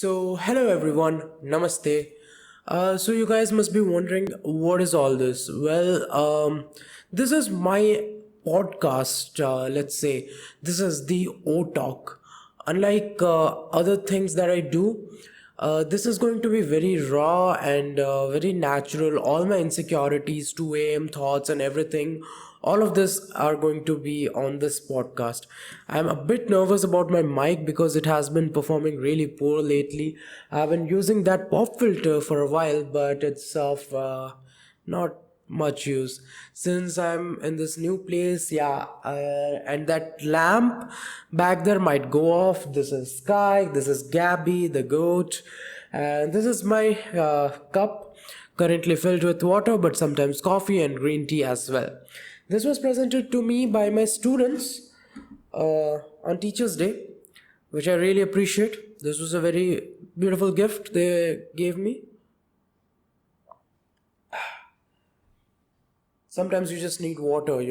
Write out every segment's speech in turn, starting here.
Hello everyone, namaste. You guys must be wondering what is all this? This is my podcast. Let's say this is the O-Talk. Unlike other things that I do, this is going to be very raw and very natural. All my insecurities, 2 a.m. thoughts, and everything, all of this are going to be on this podcast. I'm a bit nervous about my mic because it has been performing really poor lately. I've been using that pop filter for a while, but it's of not much use since I'm in this new place. And that lamp back there might go off. This is Sky, this is Gabby the goat, and this is my cup, currently filled with water, but sometimes coffee and green tea as well. This was presented to me by my students on Teachers' Day, which I really appreciate. This was a very beautiful gift they gave me. Sometimes you just need water.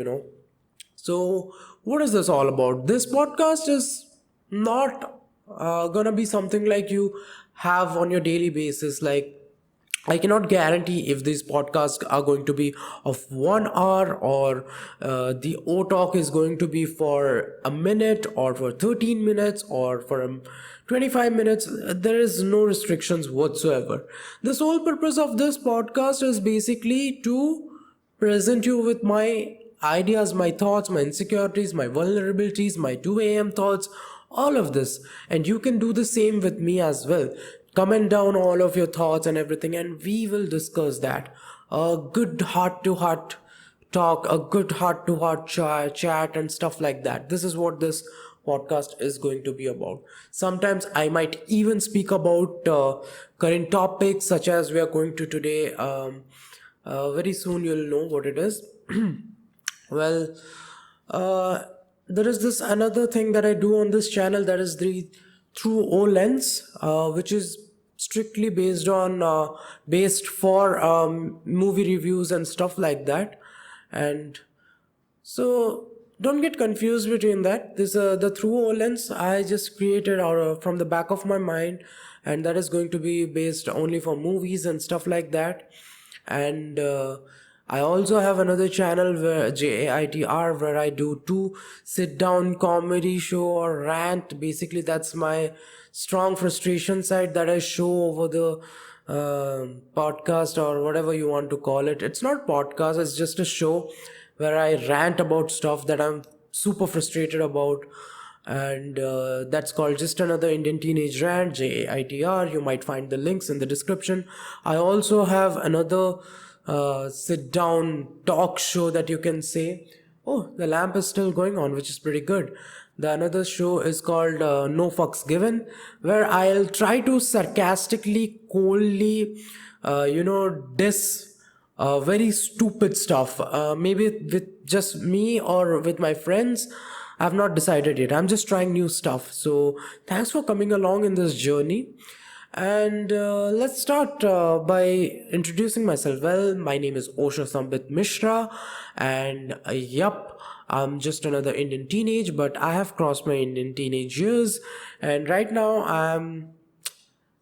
So, what is this all about? This podcast is not gonna be something like you have on your daily basis. Like, I cannot guarantee if these podcasts are going to be of 1 hour or the O talk is going to be for a minute or for 13 minutes or for 25 minutes. There is no restrictions whatsoever. The sole purpose of this podcast is basically to present you with my ideas, my thoughts, my insecurities, my vulnerabilities, my 2 a.m. thoughts, all of this. And you can do the same with me as well. Comment down all of your thoughts and everything, and we will discuss that. A good heart to heart talk, a good heart to heart chat, and stuff like that. This is what this podcast is going to be about. Sometimes I might even speak about current topics, such as we are going to today. Very soon you'll know what it is. well, uh, there is this another thing that I do on this channel, that is the Through O Lens, which is strictly based for movie reviews and stuff like that. And so don't get confused between that. This the Through O Lens I just created out from the back of my mind, and that is going to be based only for movies and stuff like that. And I also have another channel where JAITR, where I do two sit down comedy show or rant. Basically, that's my strong frustration side that I show over the podcast or whatever you want to call it. It's not podcast, it's just a show where I rant about stuff that I'm super frustrated about. And that's called Just Another Indian Teenage Rant, JAITR. You might find the links in the description. I also have another sit down talk show that you can say. Oh, the lamp is still going on, which is pretty good. The another show is called No Fucks Given, where I'll try to sarcastically, coldly, diss very stupid stuff. Maybe with just me or with my friends. I've not decided yet. I'm just trying new stuff. So thanks for coming along in this journey. And let's start by introducing myself. Well, my name is Osho Sambit Mishra, and yup, I'm just another Indian teenage, but I have crossed my Indian teenage years, and right now I'm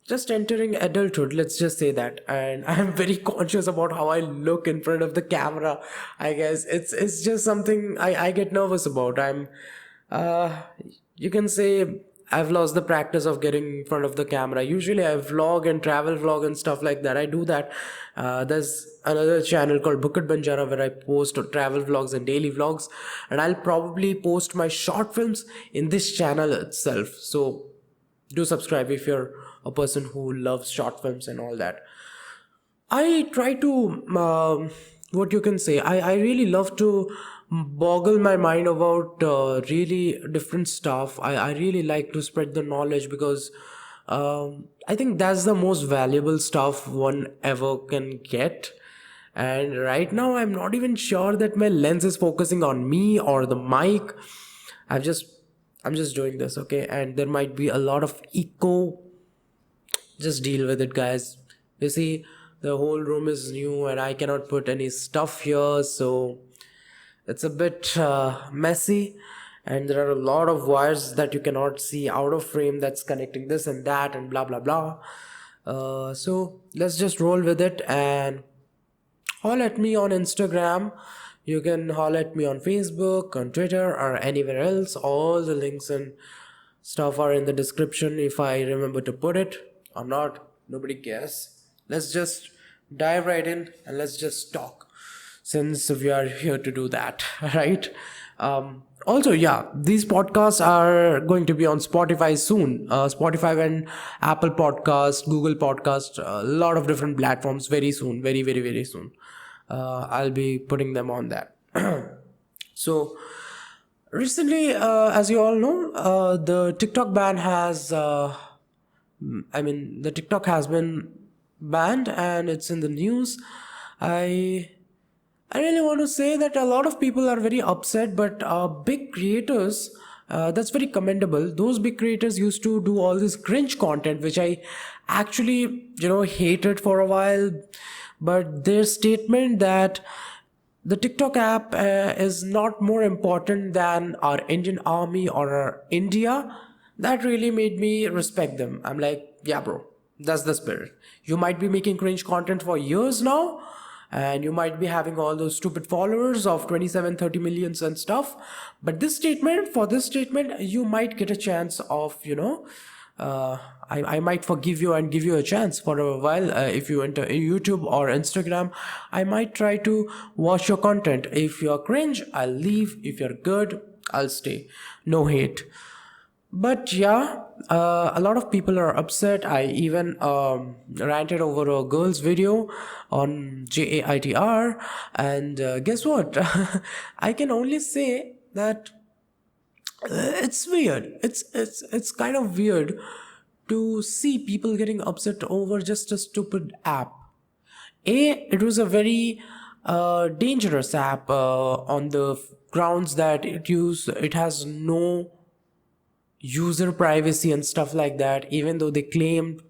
just entering adulthood, let's just say that. And I'm very conscious about how I look in front of the camera. I guess it's just something I get nervous about. uh you can say I've lost the practice of getting in front of the camera. Usually I vlog and travel vlog and stuff like that. I do that. There's another channel called Bukit Banjara where I post travel vlogs and daily vlogs, and I'll probably post my short films in this channel itself. So do subscribe if you're a person who loves short films and all that. I try to, what you can say, I really love to boggle my mind about really different stuff. I really like to spread the knowledge because I think that's the most valuable stuff one ever can get. And right now, I'm not even sure that my lens is focusing on me or the mic. I've just I'm just doing this, okay? And there might be a lot of echo. Just deal with it, guys. You see, the whole room is new and I cannot put any stuff here, so it's a bit messy. and there are a lot of wires that you cannot see out of frame that's connecting this and that and blah blah blah. So let's just roll with it and holler at me on Instagram. You can holler at me on Facebook, on Twitter, or anywhere else. All the links and stuff are in the description if I remember to put it or not. Nobody cares. Let's just dive right in and let's just talk, since we are here to do that, right? Also, yeah, these podcasts are going to be on Spotify soon. Spotify and Apple Podcast, Google Podcast, a lot of different platforms very soon, very, very, very soon. I'll be putting them on that. So, recently, as you all know, the TikTok ban has, the TikTok has been banned and it's in the news. I really want to say that a lot of people are very upset, but big creators, that's very commendable. Those big creators used to do all this cringe content, which I actually, hated for a while. But their statement that the TikTok app is not more important than our Indian army or our India, that really made me respect them. I'm like, yeah, bro, that's the spirit. You might be making cringe content for years now, and you might be having all those stupid followers of 27, 30 millions and stuff. But for this statement, you might get a chance of, I might forgive you and give you a chance for a while. If you enter YouTube or Instagram, I might try to watch your content. If you're cringe, I'll leave. If you're good, I'll stay. No hate. But yeah, a lot of people are upset. I even ranted over a girl's video on JAITR, and guess what? I can only say that it's weird. It's kind of weird to see people getting upset over just a stupid app. It was a very dangerous app on the grounds that it has no user privacy and stuff like that, even though they claimed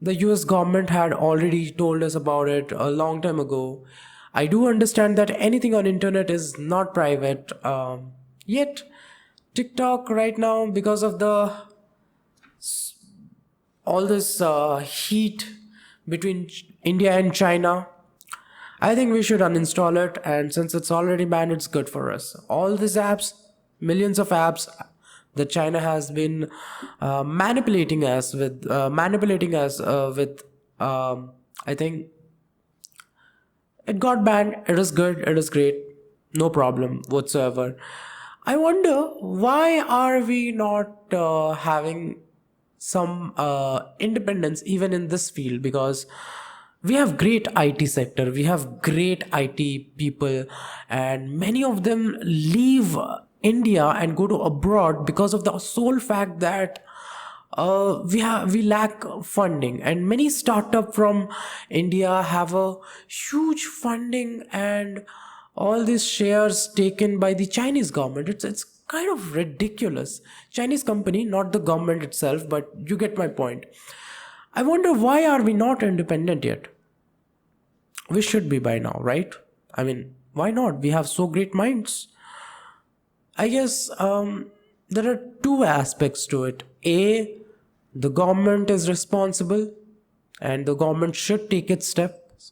the US government had already told us about it a long time ago. I do understand that anything on internet is not private, yet TikTok right now, because of the all this heat between India and China, I think we should uninstall it, and since it's already banned, it's good for us. All these apps, millions of apps that China has been manipulating us with, I think it got banned. It is good. It is great. No problem whatsoever. I wonder, why are we not having some independence even in this field? Because we have great IT sector, we have great IT people, and many of them leave India and go to abroad because of the sole fact that we lack funding, and many startup from India have a huge funding and all these shares taken by the Chinese government. It's kind of ridiculous. Chinese company, not the government itself, but you get my point. I wonder, why are we not independent yet? We should be by now, right? I mean, why not? We have so great minds. I guess there are two aspects to it. A, the government is responsible and the government should take its steps.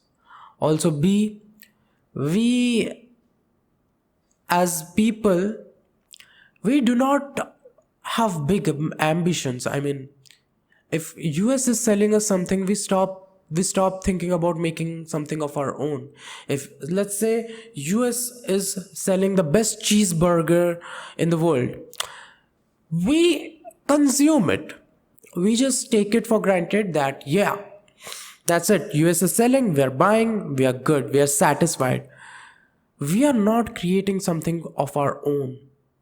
Also, B, we as people, we do not have big ambitions. I mean, if US is selling us something, we stop thinking about making something of our own. If, let's say, US is selling the best cheeseburger in the world, we consume it. We just take it for granted that, yeah, that's it. US is selling, we are buying, we are good, we are satisfied. We are not creating something of our own.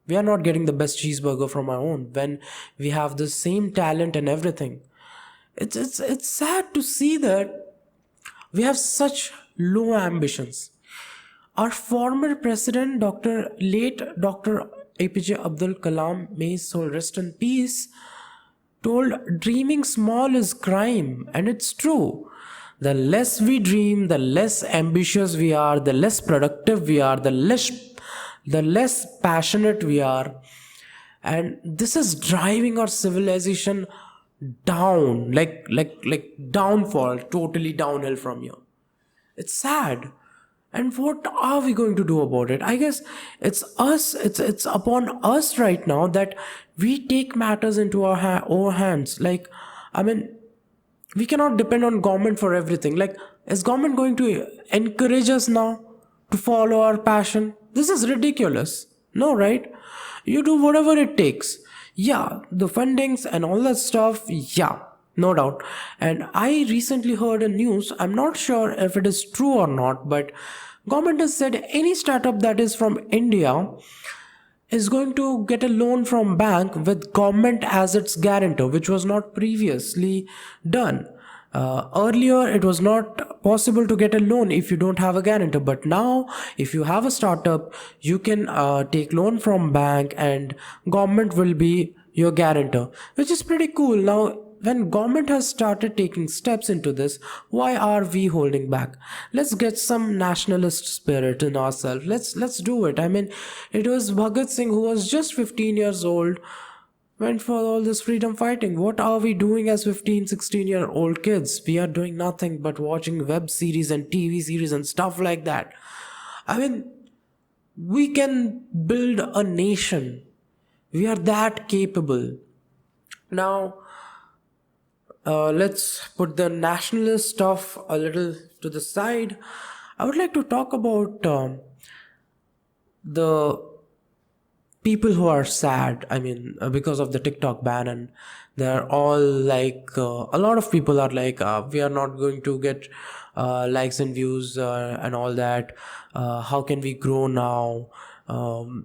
We are not getting the best cheeseburger from our own when we have the same talent and everything. It's sad to see that we have such low ambitions. Our former president, late Dr. APJ Abdul Kalam, may his soul rest in peace, told dreaming small is crime, and it's true. The less we dream, the less ambitious we are, the less productive we are, the the less passionate we are. And this is driving our civilization down, like downfall, totally downhill from here. It's sad. And what are we going to do about it? I guess it's us, it's upon us right now that we take matters into our hands. Like, I mean, we cannot depend on government for everything. Like, is government going to encourage us now to follow our passion? This is ridiculous. No, right? You do whatever it takes. Yeah, the fundings and all that stuff, yeah, no doubt. And I recently heard a news, I'm not sure if it is true or not, but government has said any startup that is from India is going to get a loan from bank with government as its guarantor, which was not previously done. Earlier it was not possible to get a loan if you don't have a guarantor, but now if you have a startup, you can take loan from bank and government will be your guarantor, which is pretty cool. Now when government has started taking steps into this, why are we holding back? Let's get some nationalist spirit in ourselves. Let's do it. I mean, it was Bhagat Singh who was just 15 years old went for all this freedom fighting. What are we doing as 15, 16-year-old kids? We are doing nothing but watching web series and TV series and stuff like that. I mean, we can build a nation. We are that capable. Now, let's put the nationalist stuff a little to the side. I would like to talk about the people who are sad. I mean, because of the TikTok ban, and they're all like, a lot of people are like, we are not going to get likes and views and all that. How can we grow now?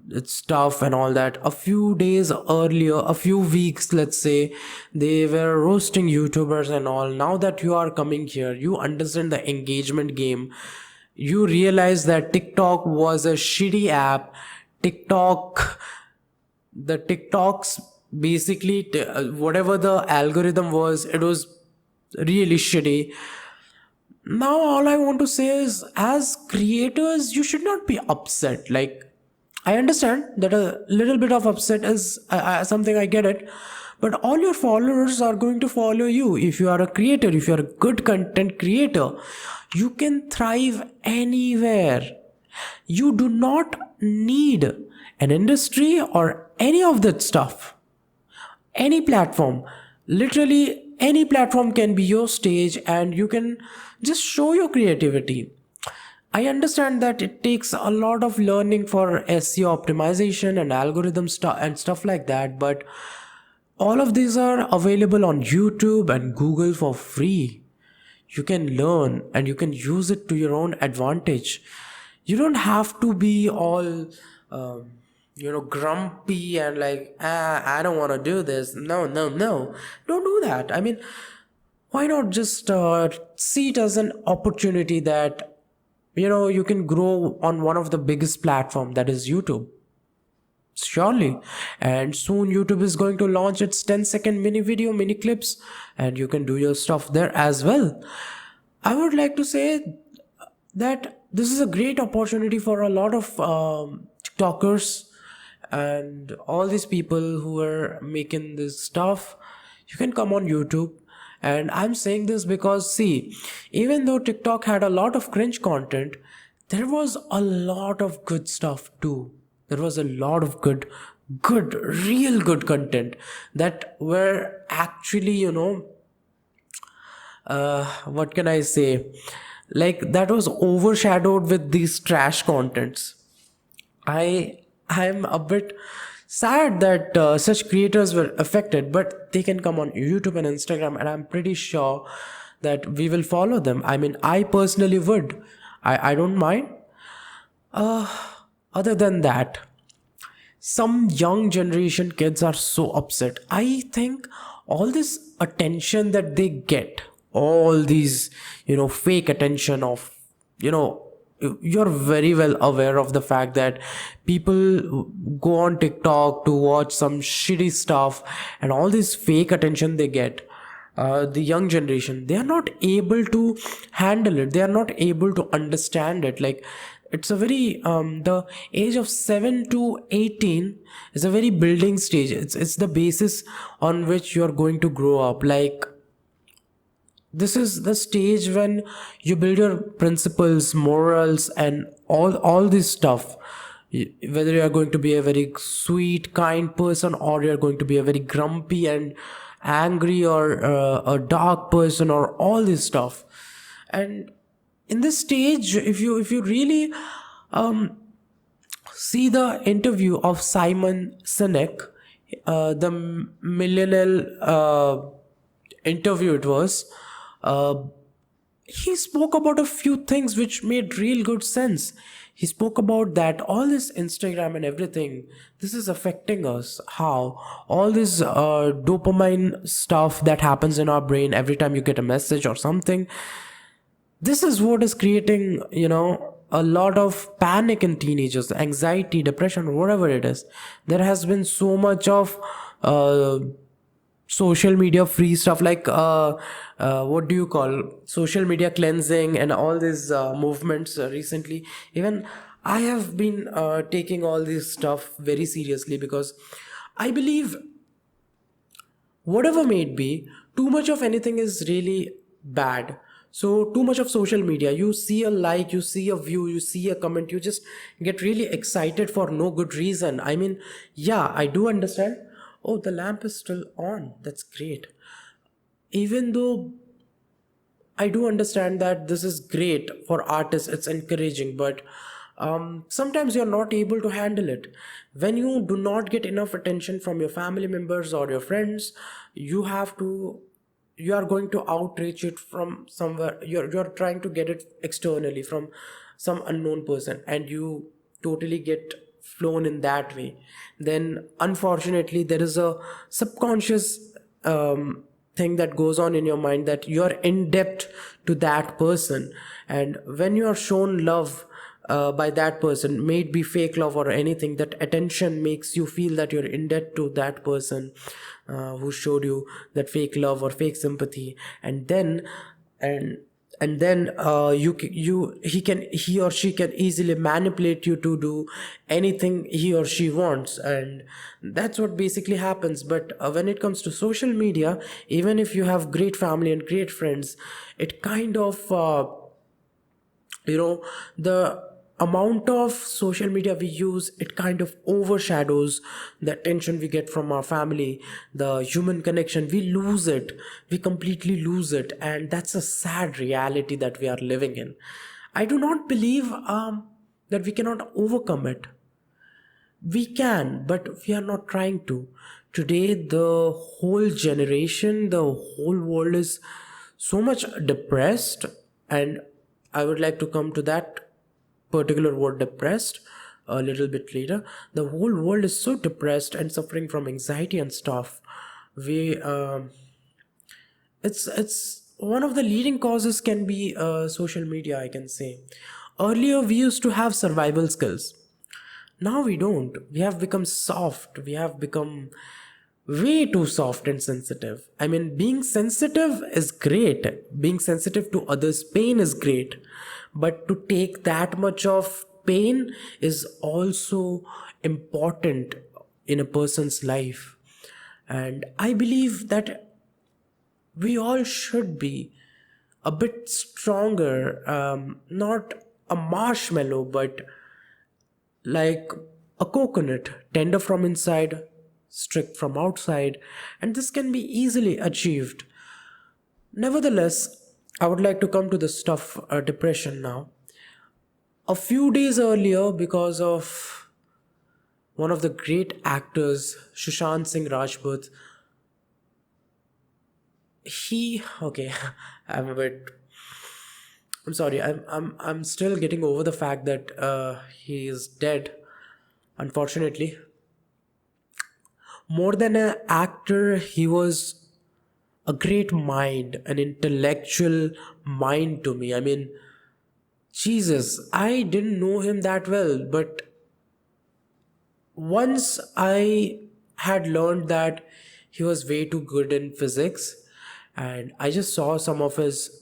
It's tough and all that. A few days earlier, a few weeks, let's say, they were roasting YouTubers and all. Now that you are coming here, you understand the engagement game. You realize that TikTok was a shitty app. The TikToks basically, whatever the algorithm was, it was really shitty. Now, all I want to say is, as creators, you should not be upset. Like, I understand that a little bit of upset is something, I get it. But all your followers are going to follow you. If you are a creator, if you are a good content creator, you can thrive anywhere. You do not need an industry or any of that stuff. Any platform, literally any platform can be your stage, and you can just show your creativity. I understand that it takes a lot of learning for SEO optimization and algorithm stuff and stuff like that, but all of these are available on YouTube and Google for free. You can learn and you can use it to your own advantage. You don't have to be all grumpy and like, I don't want to do this. No, no, no, don't do that. I mean, why not just see it as an opportunity that you can grow on one of the biggest platform, that is YouTube. Surely. And soon YouTube is going to launch its 10-second mini clips, and you can do your stuff there as well. I would like to say that this is a great opportunity for a lot of TikTokers and all these people who are making this stuff. You can come on YouTube. And I'm saying this because, see, even though TikTok had a lot of cringe content, there was a lot of good stuff too. There was a lot of good, real good content that were actually, what can I say? Like, that was overshadowed with these trash contents. I'm a bit sad that such creators were affected, but they can come on YouTube and Instagram, and I'm pretty sure that we will follow them. I mean, I personally would. I don't mind. Other than that, some young generation kids are so upset. I think all this attention that they get, all these, fake attention of, you're very well aware of the fact that people go on TikTok to watch some shitty stuff, and all this fake attention they get. The young generation, they are not able to handle it. They are not able to understand it. Like, it's a very the age of 7 to 18 is a very building stage. It's the basis on which you're going to grow up. Like, this is the stage when you build your principles, morals, and all this stuff. Whether you are going to be a very sweet, kind person, or you're going to be a very grumpy and angry, or a dark person, or all this stuff. And in this stage, if you really see the interview of Simon Sinek, the millennial interview it was, uh, he spoke about a few things which made real good sense. He spoke about that all this Instagram and everything, this is affecting us. How all this dopamine stuff that happens in our brain every time you get a message or something, this is what is creating, a lot of panic in teenagers, anxiety, depression, whatever it is. There has been so much of uh, social media free stuff, like what do you call, social media cleansing, and all these movements recently. Even I have been taking all this stuff very seriously, because I believe, whatever may it be, too much of anything is really bad. So too much of social media, you see a like, you see a view, you see a comment, you just get really excited for no good reason. I mean, yeah, I do understand. Oh, the lamp is still on, that's great. Even though I do understand that this is great for artists, it's encouraging, but sometimes you're not able to handle it. When you do not get enough attention from your family members or your friends, you are going to outreach it from somewhere. You're trying to get it externally from some unknown person, and you totally get flown in that way. Then, unfortunately, there is a subconscious thing that goes on in your mind, that you're in debt to that person. And when you are shown love by that person, may it be fake love or anything, that attention makes you feel that you're in debt to that person who showed you that fake love or fake sympathy. And then and and then he or she can easily manipulate you to do anything he or she wants, and that's what basically happens. But when it comes to social media, even if you have great family and great friends, it kind of the amount of social media we use, it kind of overshadows the attention we get from our family, the human connection. We lose it, we completely lose it, and that's a sad reality that we are living in. I do not believe that we cannot overcome it. We can, but we are not trying to. Today, the whole generation, the whole world is so much depressed, and I would like to come to that particular word, depressed, a little bit later. The whole world is so depressed and suffering from anxiety and stuff. We It's one of the leading causes can be social media, I can say. Earlier we used to have survival skills, now we don't. We have become soft. We have become way too soft and sensitive. I mean, being sensitive is great. Being sensitive to others' pain is great. But to take that much of pain is also important in a person's life. And I believe that we all should be a bit stronger, not a marshmallow, but like a coconut, tender from inside, strict from outside, and this can be easily achieved. Nevertheless, I would like to come to the stuff depression now. A few days earlier, because of one of the great actors, Sushant Singh Rajput, he okay, I'm a bit. I'm sorry. I'm still getting over the fact that he is dead. Unfortunately, more than an actor, he was a great mind, an intellectual mind to me. I mean, Jesus, I didn't know him that well, but once I had learned that he was way too good in physics, and I just saw some of his,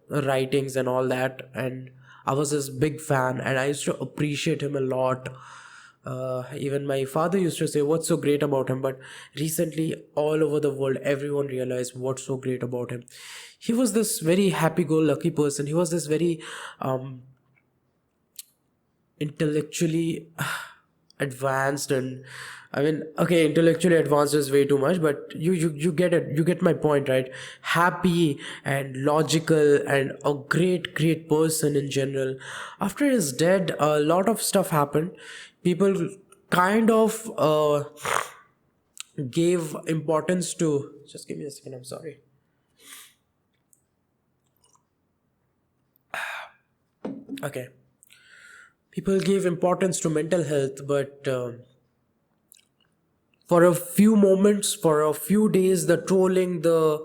writings and all that, and I was his big fan and I used to appreciate him a lot. Even my father used to say, "What's so great about him?" But recently, all over the world, everyone realized what's so great about him. He was this very happy-go-lucky person. He was this very intellectually advanced, and I mean, okay, intellectually advanced is way too much, but you get it, you get my point, right? Happy and logical and a great person in general. After his death, a lot of stuff happened. People kind of gave importance to, just give me a second, I'm sorry. Okay, people gave importance to mental health, but for a few moments, for a few days, the trolling, the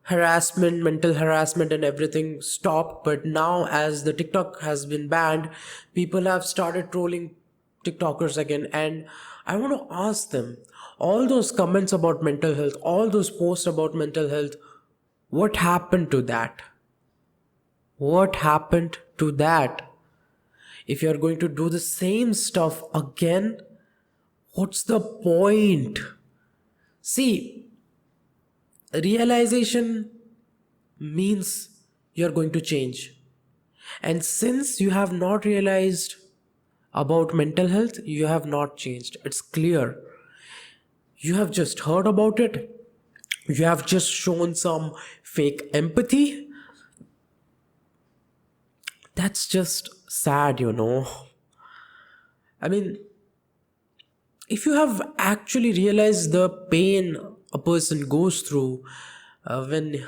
harassment, mental harassment, and everything stopped. But now, as the TikTok has been banned, people have started trolling TikTokers again. And I want to ask them, all those comments about mental health, all those posts about mental health, what happened to that? What happened to that? If you're going to do the same stuff again, what's the point? See, realization means you're going to change. And since you have not realized about mental health, you have not changed. It's clear. You have just heard about it. You have just shown some fake empathy. That's just sad, you know. I mean, if you have actually realized the pain a person goes through when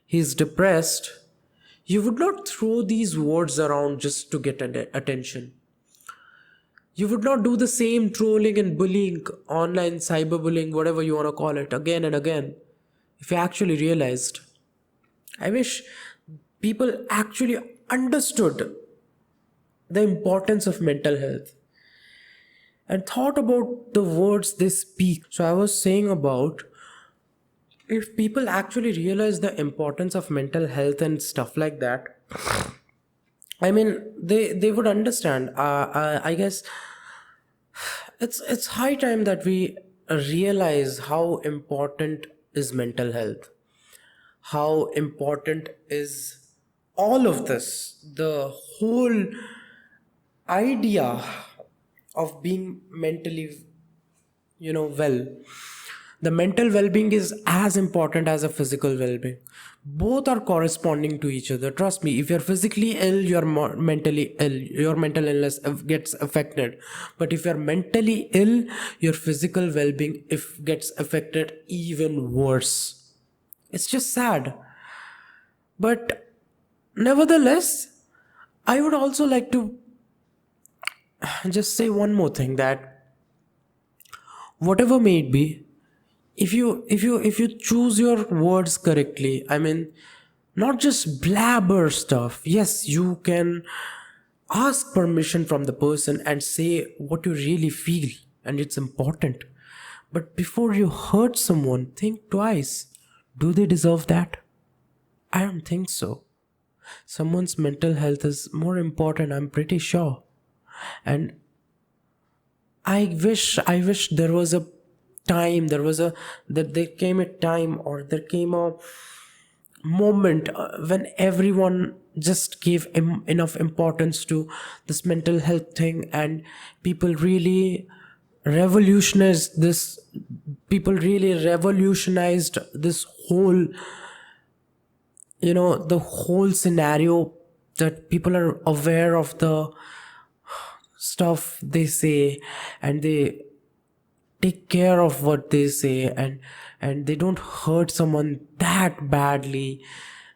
he's depressed, you would not throw these words around just to get attention. You would not do the same trolling and bullying, online cyberbullying, whatever you want to call it, again and again. If you actually realized, I wish people actually understood the importance of mental health and thought about the words they speak. So I was saying about, if people actually realize the importance of mental health and stuff like that, I mean, they would understand. I guess it's high time that we realize how important is mental health, how important is all of this, the whole idea of being mentally, well. The mental well-being is as important as a physical well-being. Both are corresponding to each other. Trust me, if you're physically ill, you're more mentally ill. Your mental illness gets affected. But if you're mentally ill, your physical well-being if gets affected even worse. It's just sad. But nevertheless, I would also like to just say one more thing, that whatever may it be, if you choose your words correctly, I mean, not just blabber stuff. Yes, you can ask permission from the person and say what you really feel, and it's important. But before you hurt someone, think twice. Do they deserve that? I don't think so. Someone's mental health is more important, I'm pretty sure. And I wish there was a time, that there came a time, or there came a moment when everyone just gave enough importance to this mental health thing, and people really revolutionized this people really revolutionized this whole, the whole scenario, that people are aware of the stuff they say, and they take care of what they say, and they don't hurt someone that badly.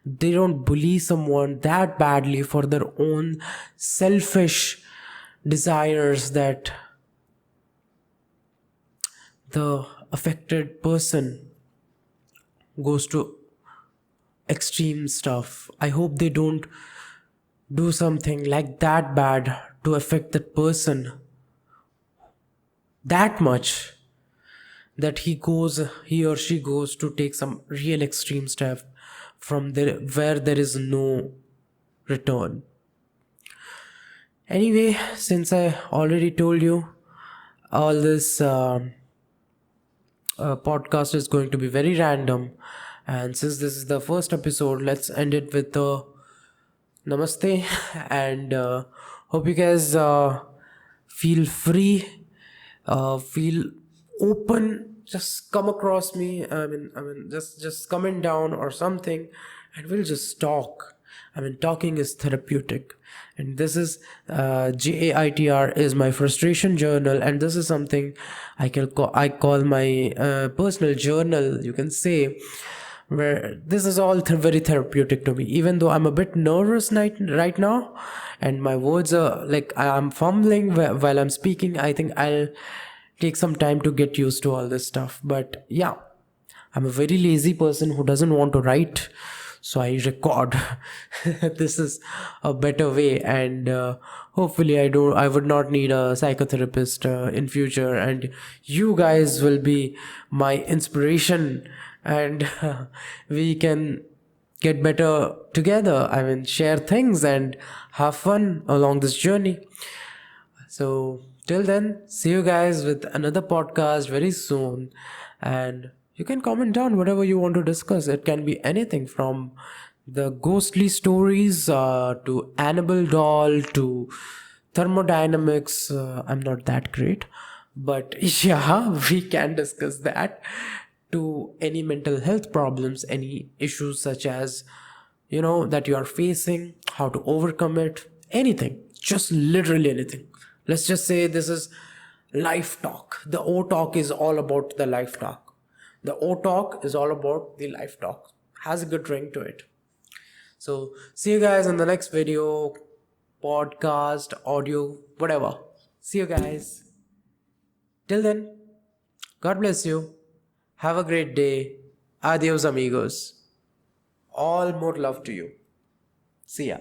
They don't bully someone that badly for their own selfish desires, that the affected person goes to extreme stuff. I hope they don't do something like that bad to affect that person that much, that he or she goes to take some real extreme step from there where there is no return. Anyway, since I already told you, all this podcast is going to be very random, and since this is the first episode, let's end it with the namaste. And hope you guys feel free, feel open. Just come across me. Just comment down or something, and we'll just talk. Talking is therapeutic, and this is JAITR is my frustration journal, and this is something I call my personal journal. You can say, where this is all very therapeutic to me, even though I'm a bit nervous right now, and my words are like I'm fumbling while I'm speaking. I think I'll take some time to get used to all this stuff, but yeah, I'm a very lazy person who doesn't want to write, so I record. This is a better way, and hopefully I would not need a psychotherapist in future, and you guys will be my inspiration, and we can get better together. Share things and have fun along this journey. So, till then, see you guys with another podcast very soon. And you can comment down whatever you want to discuss. It can be anything from the ghostly stories to Annabelle doll to thermodynamics. I'm not that great, but yeah, we can discuss that, to any mental health problems, any issues such as that you are facing, how to overcome it, anything, just literally anything. Let's just say this is life talk. The O talk is all about the life talk. The O talk is all about the life talk. Has a good ring to it. So see you guys in the next video, podcast, audio, whatever. See you guys. Till then, God bless you. Have a great day. Adios, amigos. All more love to you. See ya.